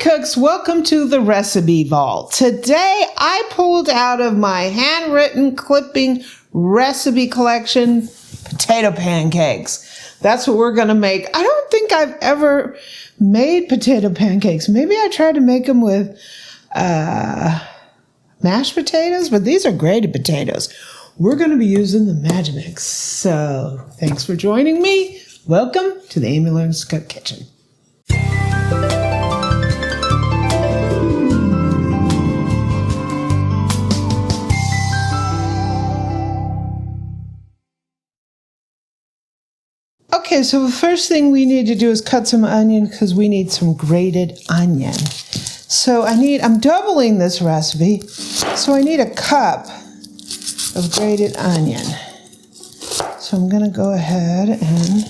cooks, welcome to the Recipe Vault. Today I pulled out of my handwritten clipping recipe collection, potato pancakes. That's what we're going to make. I don't think I've ever made potato pancakes. Maybe I tried to make them with mashed potatoes, but these are grated potatoes. We're going to be using the Magimix. So thanks for joining me. Welcome to the Amy Learns to Cook kitchen. Okay, so the first thing we need to do is cut some onion because we need some grated onion. So I'm doubling this recipe, so I need a cup of grated onion. So I'm going to go ahead and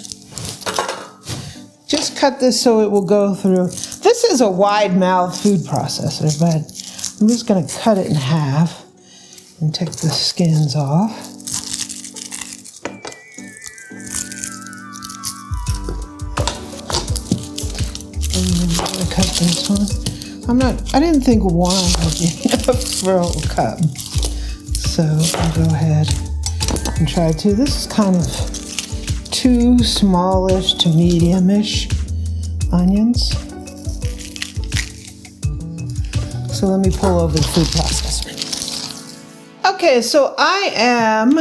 just cut this so it will go through. This is a wide mouth food processor, but I'm just going to cut it in half and take the skins off. Cut this one. I didn't think one would be enough for a whole cup. So I'll go ahead and try to. This is kind of two smallish to medium-ish onions. So let me pull over the food processor. Okay, so I am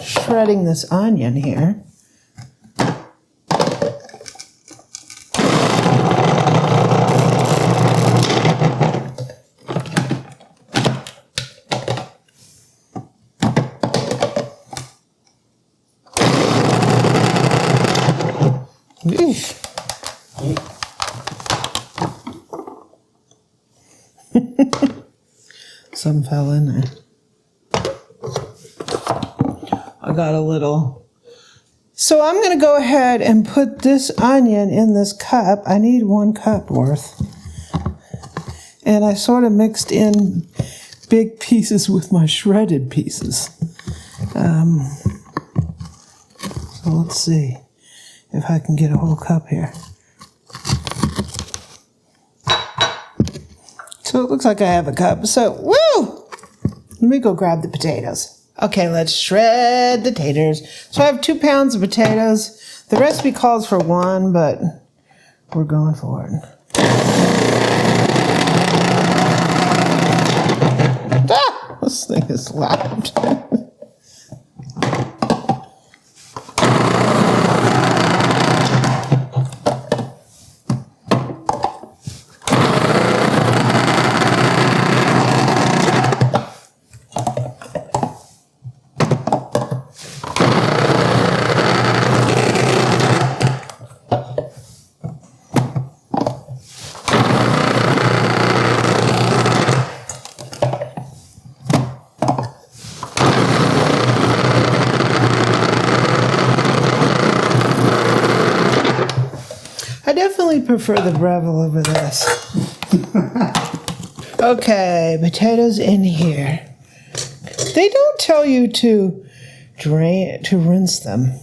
shredding this onion here. Some fell in there. I got a little. So I'm going to go ahead and put this onion in this cup. I need 1 cup worth. And I sort of mixed in big pieces with my shredded pieces. So let's see if I can get a whole cup here. So it looks like I have a cup. So, woo! Let me go grab the potatoes. Okay, let's shred the taters. So I have 2 pounds of potatoes. The recipe calls for 1, but we're going for it. Ah! This thing is loud. I definitely prefer the Breville over this. Okay, potatoes in here. They don't tell you to rinse them.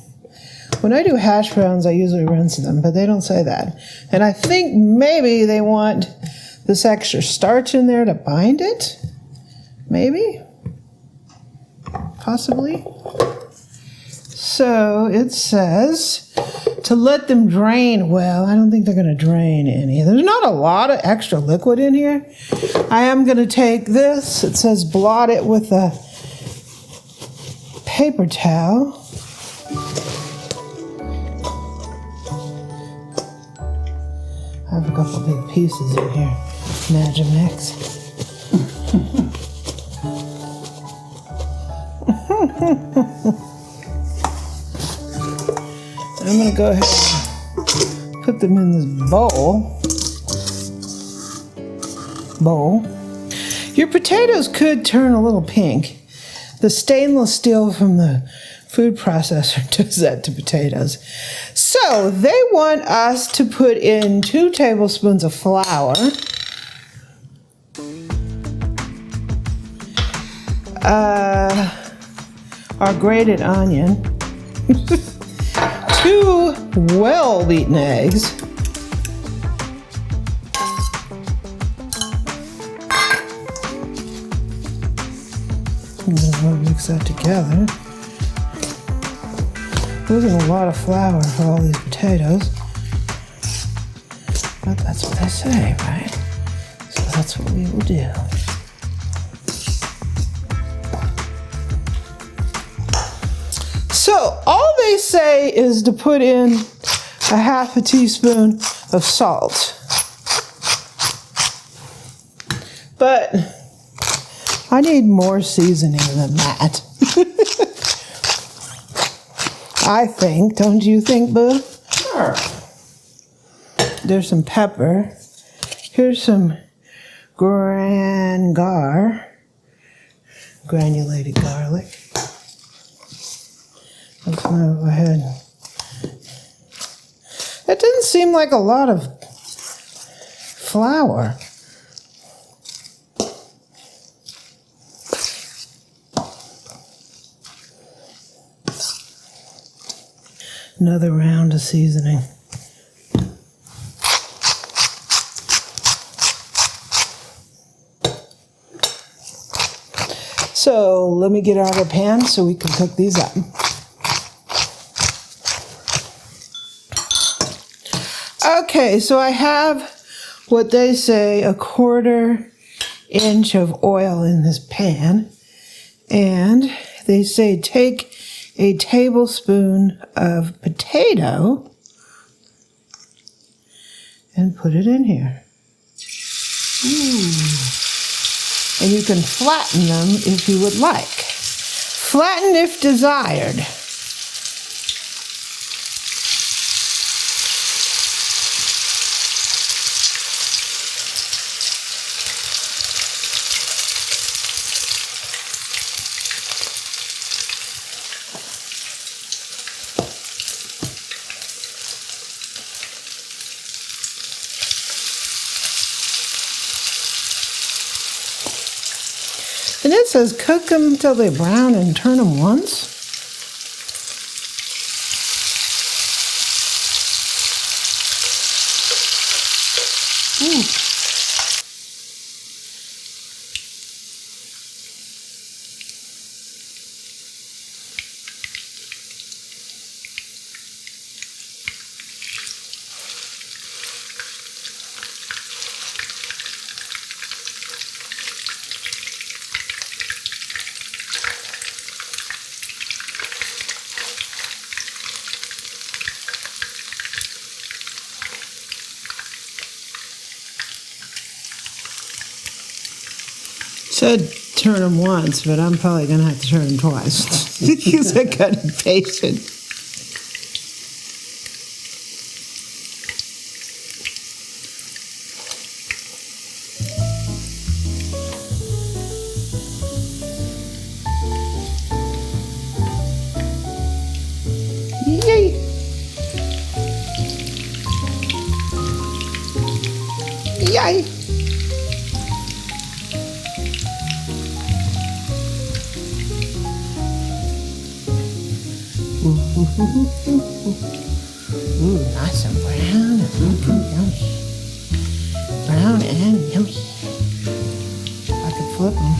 When I do hash browns, I usually rinse them, but they don't say that. And I think maybe they want this extra starch in there to bind it. Maybe. Possibly. So it says to let them drain. Well, I don't think they're going to drain any. There's not a lot of extra liquid in here. I am going to take this. It says blot it with a paper towel. I have a couple big pieces in here. Magimix. I'm going to go ahead and put them in this bowl. Your potatoes could turn a little pink. The stainless steel from the food processor does that to potatoes. So they want us to put in 2 tablespoons of flour. Our grated onion. 2 well-beaten eggs. mix that together. Losing a lot of flour for all these potatoes. But that's what they say, right? So that's what we will do. So all they say is to put in a half a teaspoon of salt. But I need more seasoning than that. I think, don't you think, Boo? Sure. There's some pepper. Here's some granulated garlic. Let's go ahead. That didn't seem like a lot of flour. Another round of seasoning. So let me get out of the pan so we can cook these up. Okay, so I have what they say 1/4 inch of oil in this pan. And they say take a tablespoon of potato and put it in here. And you can flatten them if you would like. Flatten if desired. And it says cook them until they brown and turn them once. Said turn them once, but I'm probably going to have to turn them twice because I got impatient. Yay! Yay! Ooh, nice and brown and yummy. Brown and yummy. If I could flip them.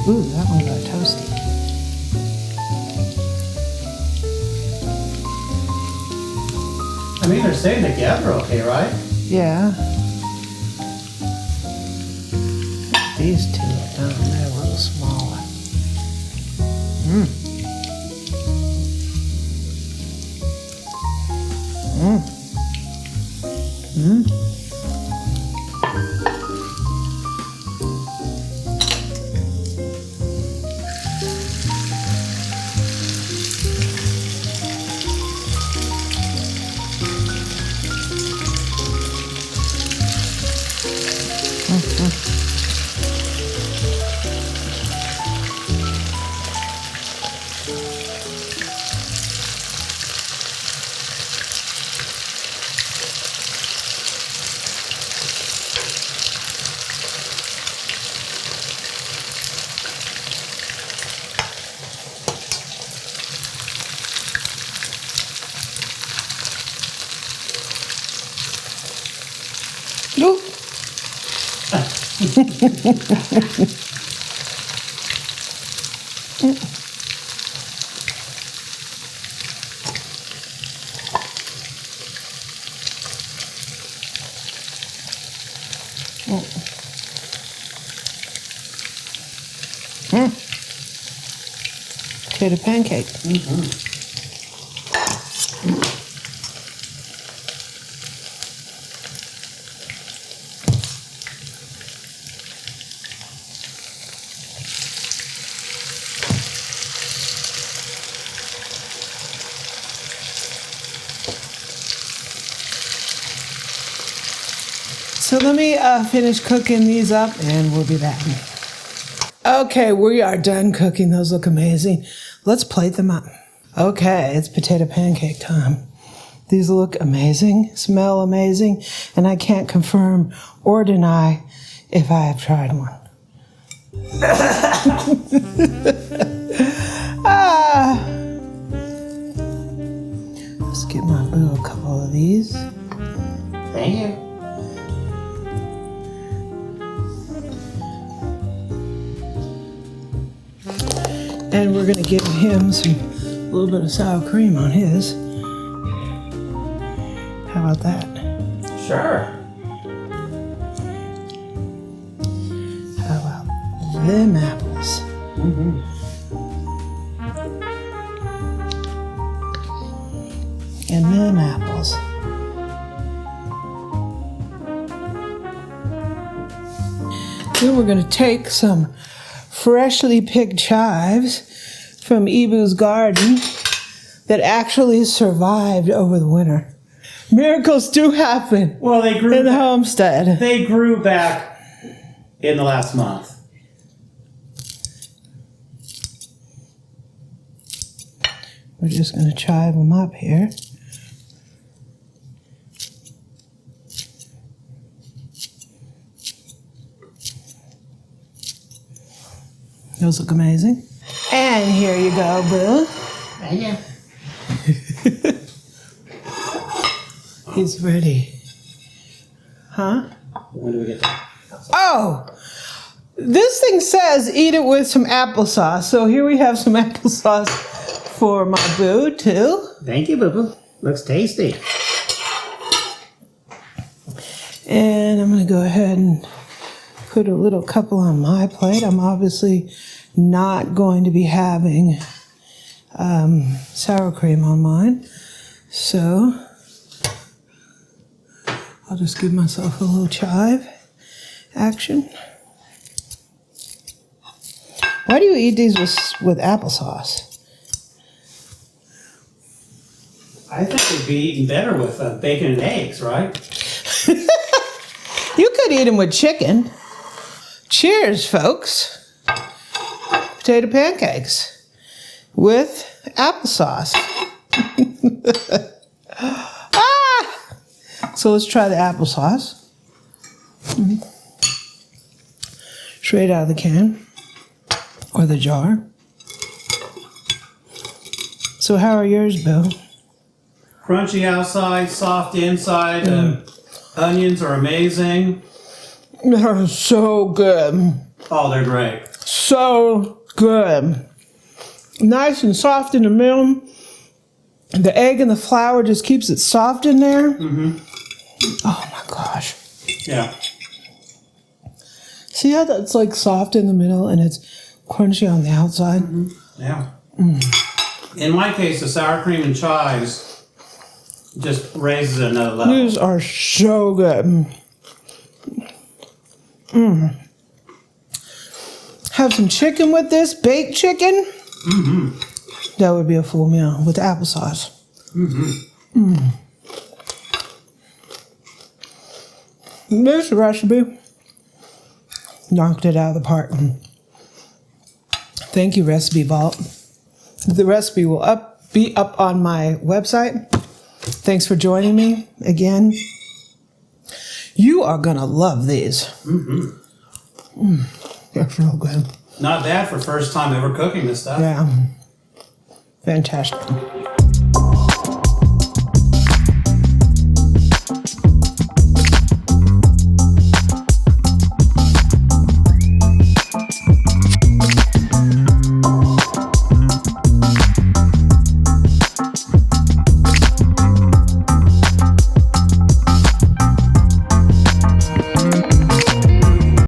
Ooh, that one got toasty. I mean, they're staying together okay, right? Yeah. These two down there a little smaller. Nope. Potato pancake. So let me finish cooking these up and we'll be back. Okay, we are done cooking. Those look amazing. Let's plate them up. Okay, it's potato pancake time. These look amazing, smell amazing, and I can't confirm or deny if I have tried one. Let's give my boo a couple of these. Thank you. And we're gonna give him a little bit of sour cream on his. How about that? Sure. How about them apples? And them apples. Then we're gonna take some freshly picked chives from Ebu's garden that actually survived over the winter. Miracles do happen. Well, they grew in the homestead. They grew back in the last month. We're just going to chive them up here. Those look amazing. And here you go, Boo. Thank you. He's ready. Huh? When do we get that? Oh! This thing says eat it with some applesauce. So here we have some applesauce for my Boo, too. Thank you, Boo Boo. Looks tasty. And I'm going to go ahead and put a little couple on my plate. I'm obviously not going to be having sour cream on mine. So I'll just give myself a little chive action. Why do you eat these with applesauce? I think it'd be eaten better with bacon and eggs, right? You could eat them with chicken. Cheers, folks. Potato pancakes with applesauce. So let's try the applesauce. Straight out of the can or the jar. So how are yours, Bill? Crunchy outside, soft inside. Onions are amazing. They're so good. Oh, they're great. So good. Nice and soft in the middle. The egg and the flour just keeps it soft in there. Oh my gosh. Yeah. See how that's like soft in the middle and it's crunchy on the outside? Yeah. In my case, the sour cream and chives just raises it another level. These are so good. Have some chicken with this, baked chicken. That would be a full meal with applesauce. This recipe knocked it out of the park. Thank you, Recipe Vault. The recipe will be up on my website. Thanks for joining me again. You are gonna love these. They're so good. Not bad for first time ever cooking this stuff. Yeah. Fantastic.